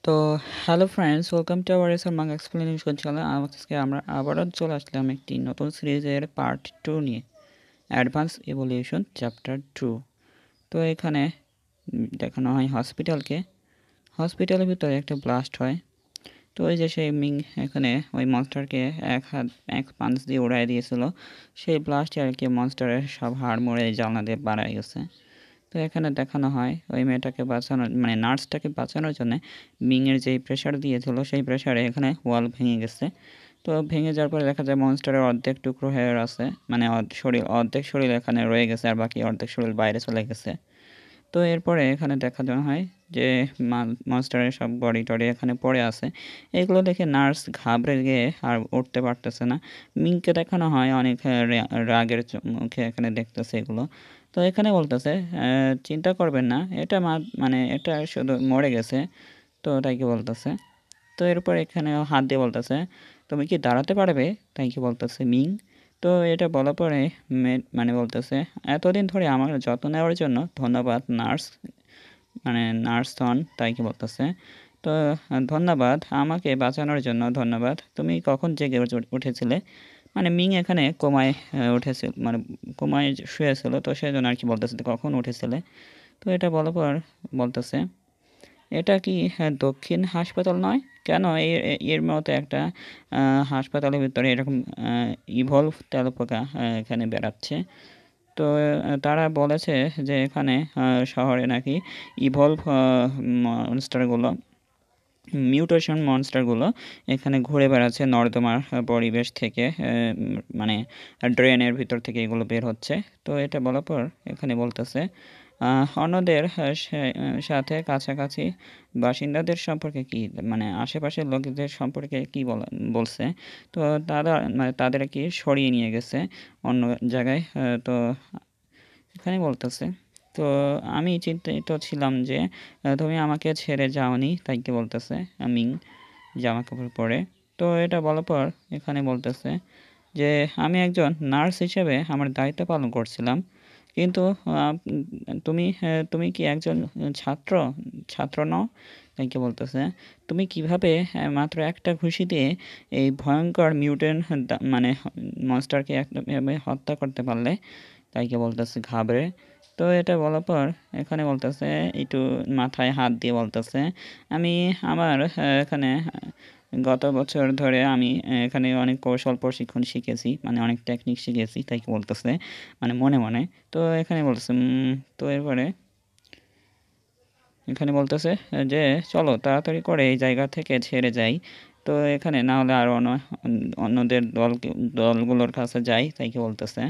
তো hello friends, welcome to our SR manga explanation channel. আজকে আমরা আবারও চলে আসলাম একটি নতুন সিরিজের পার্ট 2 নিয়ে, অ্যাডভান্স ইভলিউশন চ্যাপ্টার 2। তো এখানে দেখানো হয় হসপিটালের ভিতরে একটা ব্লাস্ট হয়। তো ওই যে সেই মিং এখানে ওই মনস্টারকে এক পাঞ্চ দিয়ে উড়াই দিয়েছিল, সেই ব্লাস্টে আর কি মনস্টারের সব হাড় মরে জানলা দিয়ে বাড়াই গেছে। তো এখানে দেখানো হয় ওই মেয়েটাকে বাঁচানোর মানে নার্সটাকে বাঁচানোর জন্য মিংয়ের যেই প্রেশার দিয়েছিল সেই প্রেশারে এখানে ওয়াল ভেঙে গেছে। তো ভেঙে যাওয়ার পরে দেখা যায় মনস্টারের অর্ধেক টুকরো হয়ে আছে, মানে অর্ধেক শরীর এখানে রয়ে গেছে আর বাকি অর্ধেক শরীর বাইরে চলে গেছে। তো এরপরে এখানে দেখানো হয় যে মনস্টারের সব বডি টডি এখানে পড়ে আছে। এগুলো দেখে নার্স ঘাবড়ে গিয়ে আর উঠতে পারতেছে না। মিংকে দেখানো হয় অনেক রাগের মুখে এখানে দেখতেছে এগুলো। তো এখানে বলতেছে চিন্তা করবেন না, এটা মানে এটা শুধু মরে গেছে। তো তাই কি বলতেছে। তো এরপর এখানে হাত দিয়ে বলতেছে তুমি কি দাঁড়াতে পারবে, তাই কি বলতেছে মিং। তো এটা বলার পরে মানে বলতেছে এতদিন ধরে আমার যত্ন নেওয়ার জন্য ধন্যবাদ নার্স, মানে নার্সন, তাই কি বলতেছে। তো ধন্যবাদ আমাকে বাঁচানোর জন্য, ধন্যবাদ। তুমি কখন জেগে উঠেছিলে, মানে মিং এখানে কোমায় উঠেছিল, মানে কোমায় শুয়েছিল, তো সেজন্য আর কি বলতেছে কখন উঠেছিলে। তো এটা বলার পর বলতেছে এটা কি দক্ষিণ হাসপাতাল নয় কেন, এর মতো একটা হাসপাতালের ভিতরে এরকম ইভলভ তেলাপোকা এখানে বেড়াচ্ছে। তো তারা বলেছে যে এখানে শহরে নাকি ইভলভ মনস্টারগুলো, মিউটেশন মনস্টারগুলো এখানে ঘুরে বেড়াচ্ছে নর্দমার পরিবেশ থেকে, মানে ড্রেনের ভিতর থেকে এগুলো বের হচ্ছে। তো এটা বলার পর এখানে বলতেছে অন্যদের সাথে কাছাকাছি বাসিন্দাদের সম্পর্কে কি, মানে আশেপাশের লোকদের সম্পর্কে কি বলছে। তো তারা মানে তাদের কি সরিয়ে নিয়ে গেছে অন্য জায়গায়। তো এখানে বলতেছে তো আমি চিন্তিত ছিলাম যে তুমি আমাকে ছেড়ে যাওনি, তাই কি বলতেছে আমি জামা কাপড় পরে। তো এটা বলার পর এখানে বলতেছে যে আমি একজন নার্স হিসেবে আমার দায়িত্ব পালন করছিলাম, কিন্তু তুমি কি একজন ছাত্র ছাত্র নও, তাই কি বলতেছে। তুমি কিভাবে মাত্র একটা ঘুষি দিয়ে এই ভয়ঙ্কর মিউটেন্ট মানে মনস্টারকে একভাবে হত্যা করতে পারলে, তাই কি বলতেছে ঘাবড়ে। তো এটা বলার পর এখানে বলতেছে একটু মাথায় হাত দিয়ে বলতেছে আমি আমার এখানে গত বছর ধরে আমি এখানে অনেক কৌশল প্রশিক্ষণ শিখেছি, মানে অনেক টেকনিক শিখেছি, তাই কি বলতেছে মানে মনে মনে। তো এখানে বলতেছে তো এরপরে এখানে বলতেছে যে চলো তাড়াতাড়ি করে এই জায়গা থেকে ছেড়ে যাই। তো এখানে না হলে আর অন্যদের দলগুলোর কাছে যাই, তাই কি বলতেছে,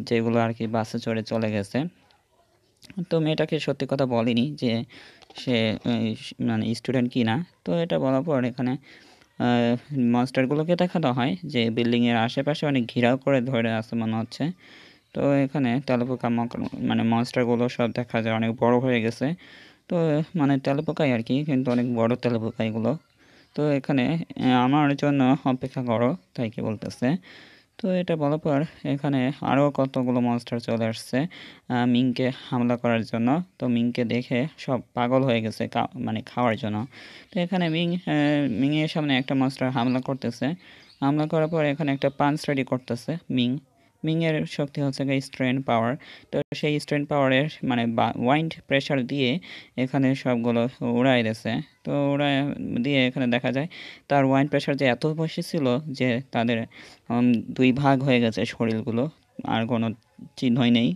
যেগুলো আর কি বাসে চড়ে চলে গেছে। তো মেয়েটাকে সত্যি কথা বলেনি যে সে মানে স্টুডেন্ট কি না। তো এটা বলার পর এখানে মনস্টারগুলোকে দেখানো হয় যে বিল্ডিংয়ের আশেপাশে অনেক ঘেরাও করে ধরে আছে মনে হচ্ছে। তো এখানে তেলাপোকা মানে মনস্টারগুলো সব দেখা যায় অনেক বড় হয়ে গেছে। তো মানে তেলাপোকাই আর কি, কিন্তু অনেক বড় তেলাপোকা এগুলো। তো এখানে আমার জন্য অপেক্ষা করো, তাই কি বলতেছে। তো এটা বলার পর এখানে আরও কতগুলো মনস্টার চলে আসছে মিংকে হামলা করার জন্য। তো মিংকে দেখে সব পাগল হয়ে গেছে মানে খাওয়ার জন্য। তো এখানে মিংয়ের সামনে একটা মনস্টার হামলা করতেছে, হামলা করার পর এখানে একটা পাঞ্চ রেডি করতেছে মিংয়ের শক্তি হচ্ছে গিয়ে স্ট্রেন পাওয়ার। তো সেই স্ট্রেন পাওয়ারের মানে ওয়াইন্ড প্রেশার দিয়ে এখানে সবগুলো উড়াই দিয়েছে। তো উড়াই দিয়ে এখানে দেখা যায় তার ওয়াইন্ড প্রেশার যে এত বেশি ছিল যে তাদের দুই ভাগ হয়ে গেছে শরীরগুলো, আর কোনো চিহ্নই নেই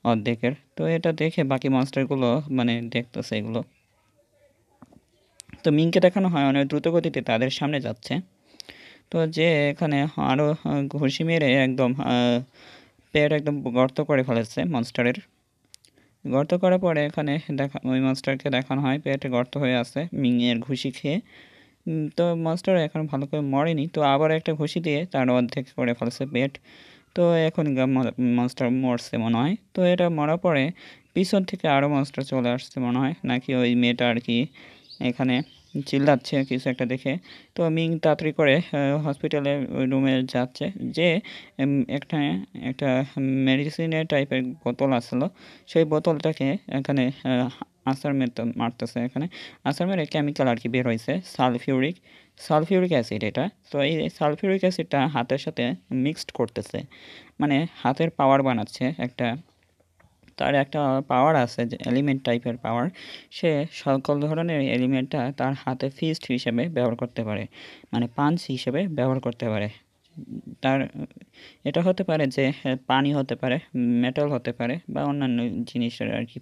অর্ধেকের। তো এটা দেখে বাকি মনস্টারগুলো মানে দেখতেছে এগুলো। তো মিংকে দেখানো হয় অনেক দ্রুত গতিতে তাদের সামনে যাচ্ছে। তো যে এখানে আরও ঘুষি মেরে একদম পেট একদম গর্ত করে ফেলেছে মনস্টারের। গর্ত করার পরে এখানে ওই মনস্টারকে দেখানো হয় পেটে গর্ত হয়ে আছে মিংয়ের ঘুষি খেয়ে। তো মনস্টার এখন ভালো করে মরেনি, তো আবার একটা ঘুষি দিয়ে তার অর্ধেক করে ফেলেছে পেট। তো এখন মনস্টার মরছে মনে হয়। তো এটা মরার পরে পিছন থেকে আরও মনস্টার চলে আসছে মনে হয়, নাকি ওই মেয়েটা আর কি এখানে চিল্লাচ্ছে কিছু একটা দেখে। তো মিং তাড়াতাড়ি করে হসপিটালের রুমে যাচ্ছে, যে একটা একটা মেডিসিনের টাইপের বোতল আসলো, সেই বোতলটাকে এখানে আসার মারতেছে এখানে। আসার মেরে কেমিক্যাল আর কি বের হয়েছে সালফিউরিক অ্যাসিড এটা। তো এই সালফিউরিক অ্যাসিডটা হাতের সাথে মিক্সড করতেছে, মানে হাতের পাওয়ার বানাচ্ছে একটা। তার একটা পাওয়ার আছে যে এলিমেন্ট টাইপের পাওয়ার, সে সকল ধরনের এলিমেন্টটা তার হাতে ফিস্ট হিসেবে ব্যবহার করতে পারে, মানে পাঞ্চ হিসেবে ব্যবহার করতে পারে। তার এটা হতে পারে যে পানি হতে পারে, মেটাল হতে পারে, বা অন্যান্য জিনিসের আর কি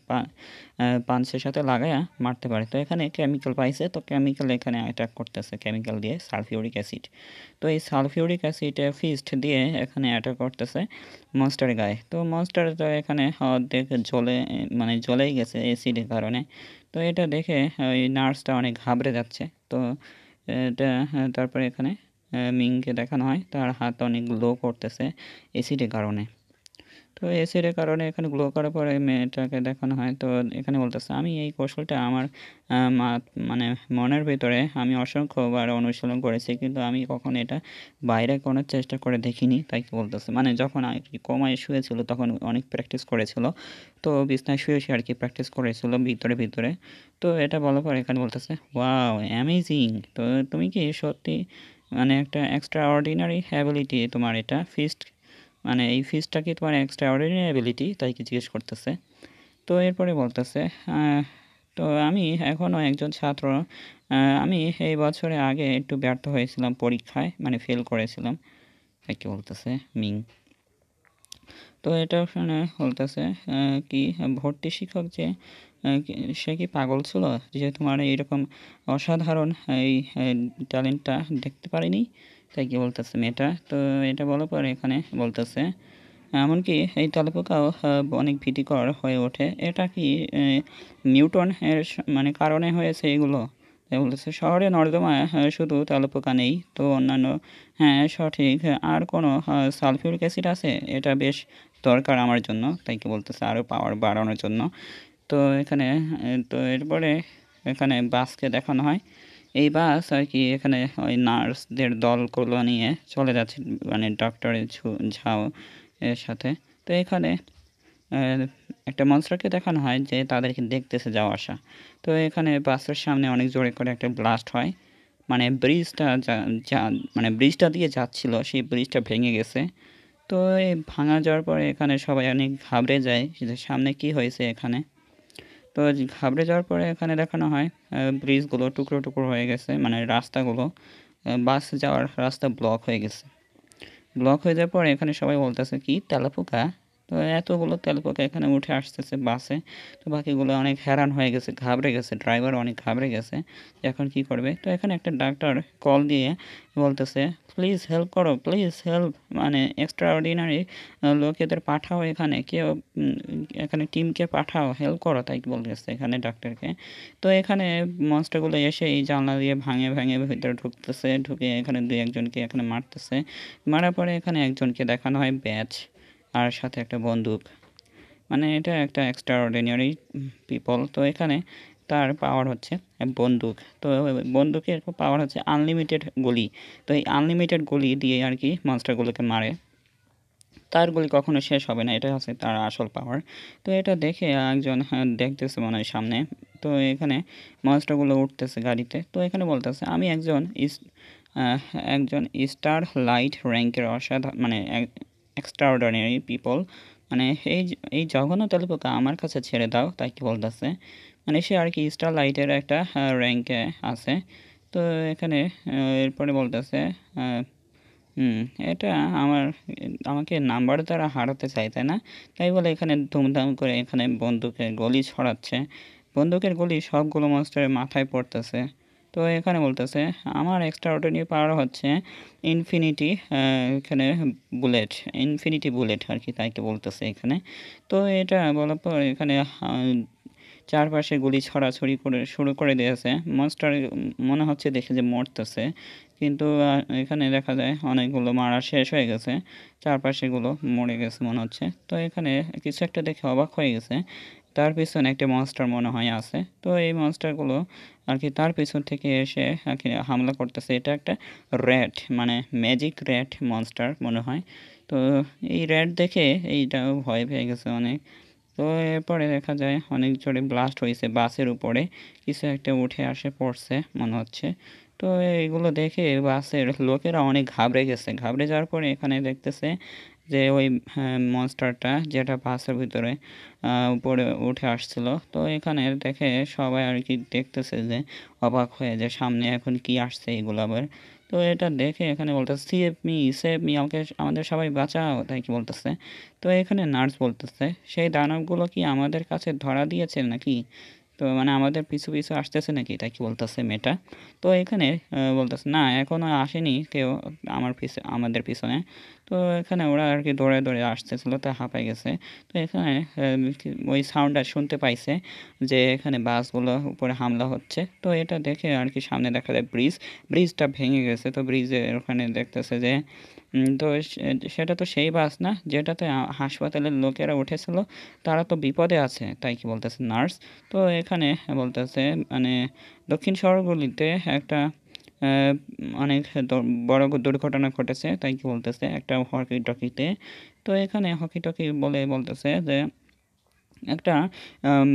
পাঞ্চের সাথে লাগায়া মারতে পারে। তো এখানে কেমিক্যাল পাইছে, তো কেমিক্যাল এখানে অ্যাটাক করতেছে, কেমিক্যাল দিয়ে সালফিউরিক অ্যাসিড। তো এই সালফিউরিক অ্যাসিডে ফিস্ট দিয়ে এখানে অ্যাটাক করতেছে মনস্টারের গায়ে। তো মনস্টার তো এখানে অর্ধেক মানে জ্বলেই গেছে অ্যাসিডের কারণে। তো এটা দেখে ওই নার্সটা অনেক ঘাবড়ে যাচ্ছে। তো এটা তারপরে এখানে মিংকে দেখানো হয়, তার হাত অনেক গ্লো করতেছে অ্যাসিডের কারণে। তো অ্যাসিডের কারণে এখানে গ্লো করার পরে মেয়েটাকে দেখানো হয়। তো এখানে বলতেছে, আমি এই কৌশলটা আমার মানে মনের ভিতরে আমি অসংখ্যবার অনুশীলন করেছি, কিন্তু আমি কখনো এটা বাইরে কোনো চেষ্টা করে দেখিনি। তাই কি বলতেছে, মানে যখন আর কি কোমায় শুয়েছিল তখন অনেক প্র্যাকটিস করেছিল। তো বিছনায় শুয়ে শুয়ে আর কি প্র্যাকটিস করেছিল ভিতরে ভিতরে। তো এটা বলার পর এখানে বলতেছে, ওয়াও অ্যামেজিং। তো তুমি কি সত্যি মানে একটা এক্সট্রা অর্ডিনারি অ্যাবিলিটি তোমার এটা ফিস্ট, মানে এই ফিজটা কি তোমার এক্সট্রা অর্ডিনারি অ্যাবিলিটি, তাই কি জিজ্ঞেস করতেছে। তো এরপরে বলতেছে, তো আমি এখনও একজন ছাত্র, আমি এই বছরে আগে একটু ব্যর্থ হয়েছিলাম পরীক্ষায়, মানে ফেল করেছিলাম, তাই কি বলতেছে মিং। তো এটা শুনে বলতেছে, কি ভর্তি শিক্ষক যে সে কি পাগল ছিল যে তোমার এইরকম অসাধারণ এই ট্যালেন্টটা দেখতে পারিনি, তাই কি বলতেছে মেয়েটা। তো এটা বলার পরে এখানে বলতেছে, এমনকি এই তেলাপোকাও অনেক ভীতিকর হয়ে ওঠে। এটা কি নিউটন এর মানে কারণে হয়েছে এগুলো? তাই বলতেছে, শহরে নর্দমায় শুধু তেলাপোকা নেই তো অন্যান্য, হ্যাঁ সঠিক, আর কোনো সালফিউরিক অ্যাসিড আছে, এটা বেশ দরকার আমার জন্য, তাই কি বলতেছে, আরও পাওয়ার বাড়ানোর জন্য। তো এখানে তো এরপরে এখানে বাসকে দেখানো হয়। এই বাস আর কি এখানে ওই নার্সদের দলগুলো নিয়ে চলে যাচ্ছে, মানে ডক্টরের ঝাও এর সাথে। তো এখানে একটা মনস্টারকে দেখানো হয় যে তাদেরকে দেখতেছে যাওয়া আসা। তো এখানে বাসের সামনে অনেক জোরে করে একটা ব্লাস্ট হয়, মানে ব্রিজটা মানে ব্রিজটা দিয়ে যাচ্ছিল সেই ব্রিজটা ভেঙে গেছে। তো এই ভাঙা যাওয়ার পরে এখানে সবাই অনেক ঘাবড়ে যায় যে সামনে কি হয়েছে এখানে। তো ঘাবড়ে যাওয়ার পরে এখানে দেখানো হয় ব্রিজগুলো টুকরো টুকরো হয়ে গেছে, মানে রাস্তাগুলো, বাস যাওয়ার রাস্তা ব্লক হয়ে গেছে। ব্লক হয়ে যাওয়ার পরে এখানে সবাই বলতেছে, কি তেলাপোকা, তো এতগুলো তেলাপোকা এখানে উঠে আসতেছে বাসে। তো বাকিগুলো অনেক হ্যারান হয়ে গেছে, ঘাবড়ে গেছে, ড্রাইভার অনেক ঘাবড়ে গেছে এখন কি করবে। তো এখানে একটা ডাক্তার কল দিয়ে বলতেছে, প্লিজ হেল্প করো, প্লিজ হেল্প, মানে এক্সট্রা অর্ডিনারি লোকেদের পাঠাও এখানে, কেউ এখানে টিমকে পাঠাও, হেল্প করো, তাই বলতেছে এখানে ডাক্তারকে। তো এখানে মনস্টারগুলো এসে এই জানলা দিয়ে ভাঙে ভাঙে ভিতরে ঢুকতেছে, ঢুকে এখানে দুই একজনকে এখানে মারতেছে। মারার পরে এখানে একজনকে দেখানো হয় ব্যাচ, আর সাথে একটা বন্দুক, মানে এটা একটা এক্সট্রা অর্ডিনারি পিপল। তো এখানে তার পাওয়ার হচ্ছে বন্দুক। তো বন্দুকের পাওয়ার হচ্ছে আনলিমিটেড গুলি। তো এই আনলিমিটেড গুলি দিয়ে আর কি মনস্টারগুলোকে মারে, তার গুলি কখনো শেষ হবে না, এটা হচ্ছে তার আসল পাওয়ার। তো এটা দেখে একজন দেখতেছে মনে হয় সামনে। তো এখানে মনস্টারগুলো উঠতেছে গাড়িতে। তো এখানে বলতেছে, আমি আহ, একজন স্টার লাইট র্যাঙ্কের মানে এক্সট্রা অর্ডিনারি পিপল, মানে এই জঘন্য তেলপোকা আমার কাছে ছেড়ে দাও, তাই কি বলতেছে। মানে সে আর কি স্টার লাইটের একটা র্যাঙ্কে আছে। তো এখানে এরপরে বলতেছে, হুম, এটা আমার আমাকে নাম্বার দ্বারা হারাতে চাই তাই না? তাই বলে এখানে ধুমধাম করে এখানে বন্দুকের গুলি ছড়াচ্ছে। বন্দুকের গুলি সবগুলো মনস্টারের মাথায় পড়তেছে। তো এখানে বলতেছে, আমার এক্সট্রা অর্ডিনারি পাওয়ার হচ্ছে ইনফিনিটি, এখানে ইনফিনিটি বুলেট আর কি, তাই কি বলতেছে এখানে। তো এটা বলার পর এখানে চারপাশে গুলি ছড়াছড়ি করে শুরু করে দিয়েছে। মনস্টার মনে হচ্ছে দেখে যে মরতেছে, কিন্তু এখানে দেখা যায় অনেকগুলো মারা শেষ হয়ে গেছে, চারপাশেগুলো মরে গেছে মনে হচ্ছে। তো এখানে কিছু একটা দেখে অবাক হয়ে গেছে, তার পিছনে একটা মনস্টার মনে হয় আছে। তো এই মনস্টারগুলো আর কি তার পিছন থেকে এসে আর কি হামলা করতেছে। এটা একটা র্যাট, মানে ম্যাজিক র্যাট মনস্টার মনে হয়। তো এই র্যাট দেখে এইটাও ভয় পেয়ে গেছে অনেক। তো এরপরে দেখা যায় অনেক জোরে ব্লাস্ট হয়েছে, বাসের উপরে কিছু একটা উঠে আসে পড়ছে মনে হচ্ছে। তো এগুলো দেখে বাসের লোকেরা অনেক ঘাবড়ে গেছে। ঘাবড়ে যাওয়ার পরে এখানে দেখতেছে যে ওই মনস্টারটা যেটা বাসের ভিতরে উপরে উঠে আসছিল। তো এখানে দেখে সবাই আর কি দেখতেছে যে অবাক হয়ে, যে সামনে এখন কি আসছে এগুলো আবার। তো এটা দেখে এখানে বলতেছে সেভ মি, আমাকে, আমাদের সবাই বাঁচাও, তাই কি বলতেছে। তো এখানে নার্স বলতেছে সেই দানবগুলো কি আমাদের কাছে ধরা দিয়েছে নাকি, তো মানে আমাদের পিছু পিছু আসতেছে নাকি, তাই কি বলতেছে মেয়েটা। তো এখানে বলতেছে না, এখনও আসেনি কেউ আমাদের পিছনে। তো এখানে ওরা আর কি দৌড়ে দৌড়ে আসতেছিল, তা হাঁপায় গেছে। তো এখানে ওই সাউন্ডটা শুনতে পাইছে যে এখানে বাসগুলো উপরে হামলা হচ্ছে। তো এটা দেখে আর কি সামনে দেখা যায় ব্রিজটা ভেঙে গেছে। তো ব্রিজের ওখানে দেখতেছে যে তো সেটা তো সেই বাস না যেটাতে হাসপাতালের লোকেরা উঠেছিল, তারা তো বিপদে আছে, তাই কি বলতেছে নার্স। তো এখানে বলতেছে মানে দক্ষিণ শহরগুলিতে একটা আহ, অনেক বড় দুর্ঘটনা ঘটেছে, তাই কি বলতেছে একটা হকি টকিতে। তো এখানে হকি টকি বলতেছে যে একটা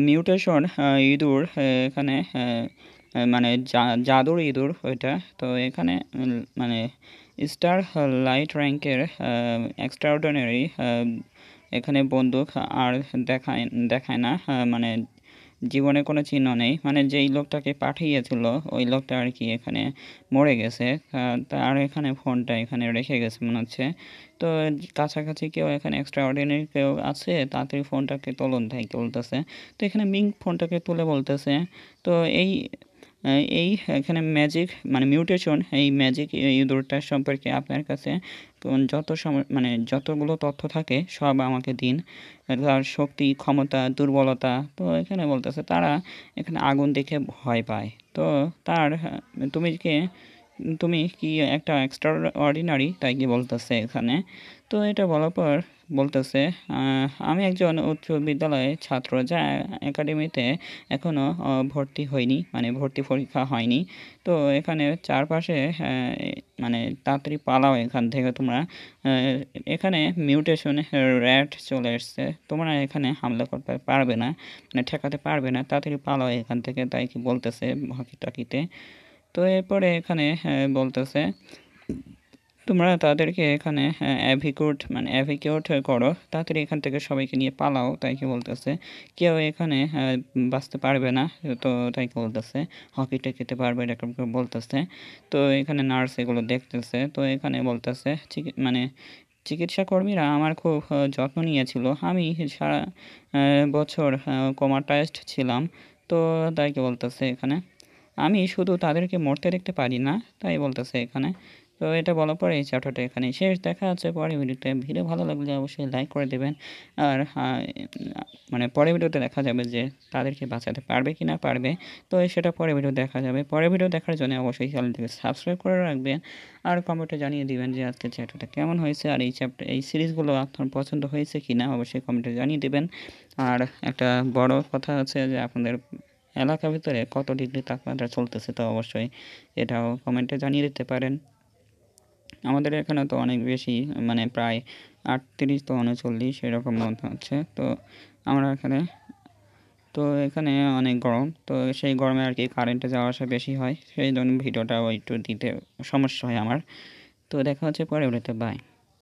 মিউটেশন ইঁদুর এখানে মানে জাদুর ইঁদুর ওইটা। তো এখানে মানে স্টার লাইট র্যাঙ্কের এক্সট্রাঅর্ডিনারি এখানে বন্দুক আর দেখায় দেখায় না, মানে জীবনে কোনো চিহ্ন নেই, মানে যেই লোকটাকে পাঠিয়েছিল ওই লোকটা আর কি এখানে মরে গেছে। তার এখানে ফোনটা এখানে রেখে গেছে মনে হচ্ছে। তো কাছাকাছি কেউ এখানে এক্সট্রা অর্ডিনারি কেউ আছে, তাড়াতাড়ি ফোনটাকে তুলুন, তাই বলতেছে। তো এখানে মিং ফোনটাকে তুলে বলতেছে তো এই এই এখানে ম্যাজিক মানে মিউটেশন, এই ম্যাজিক ইঁদুরটার সম্পর্কে আপনার কাছে যত সময় মানে যতগুলো তথ্য থাকে সব আমাকে দিন, তার শক্তি, ক্ষমতা, দুর্বলতা। তো এখানে বলতেছে তারা এখানে আগুন দেখে ভয় পায়। তো তার তুমি কি একটা এক্সট্রা অর্ডিনারি, তাই কি বলতেছে এখানে। তো এটা বলার পর বলতেছে আমি একজন উচ্চ বিদ্যালয়ের ছাত্র যা একাডেমিতে এখনও ভর্তি হয়নি, মানে ভর্তি পরীক্ষা হয়নি। তো এখানে চারপাশে মানে তাড়াতাড়ি পালাও এখান থেকে তোমরা, এখানে মিউটেশন র্যাট চলে এসছে, তোমরা এখানে হামলা করতে পারবে না, মানে ঠেকাতে পারবে না, তাড়াতাড়ি পালাও এখান থেকে, তাই কি বলতেছে হকি টকিতে। তো এরপরে এখানে বলতেছে তোমরা তাদেরকে এখানে অ্যাভিকিউট করো, তাড়াতাড়ি এখান থেকে সবাইকে নিয়ে পালাও, তাই কি বলতেছে। কেউ এখানে বাঁচতে পারবে না, তো তাই কি বলতেছে, হকিটা খেতে পারবে এরকম করে বলতেছে। তো এখানে নার্স এগুলো দেখতেছে। তো এখানে বলতেছে মানে চিকিৎসা কর্মীরা আমার খুব যত্ন নিয়েছিল, আমি সারা বছর কোমাটাইজড ছিলাম। তো তাই কি বলতেছে এখানে আমি শুধু তাদেরকে মরতে দেখতে পারি না, তাই বলতেছে এখানে। তো এটা বলার পরে এই চ্যাপ্টারটা এখানে শেষ। দেখা আছে পরের ভিডিওতে। ভিডিও ভালো লাগলে অবশ্যই লাইক করে দেবেন। আর মানে পরের ভিডিওতে দেখা যাবে যে তাদেরকে বাঁচাতে পারবে কি না পারবে, তো সেটা পরের ভিডিও দেখা যাবে। পরের ভিডিও দেখার জন্য অবশ্যই চ্যানেলটিকে সাবস্ক্রাইব করে রাখবেন আর কমেন্টে জানিয়ে দিবেন যে আজকের চ্যাপ্টারটা কেমন হয়েছে, আর এই সিরিজগুলো আপনার পছন্দ হয়েছে কি না অবশ্যই কমেন্টে জানিয়ে দিবেন। আর একটা বড় কথা আছে যে আপনাদের এলাকার ভিতরে কত ডিগ্রি তাপমাত্রা চলতেছে, তো অবশ্যই এটাও কমেন্টে জানিয়ে দিতে পারেন। আমাদের এখানে তো অনেক বেশি, মানে প্রায় 38 তো 39 এরকম মনে হচ্ছে। তো আমরা এখানে তো এখানে অনেক গরম, তো সেই গরমে আর কি কারেন্টে যাওয়া আসা বেশি হয়, সেই জন্য ভিডিওটাও একটু দিতে সমস্যা হয় আমার। তো দেখা হচ্ছে পরে, বাই।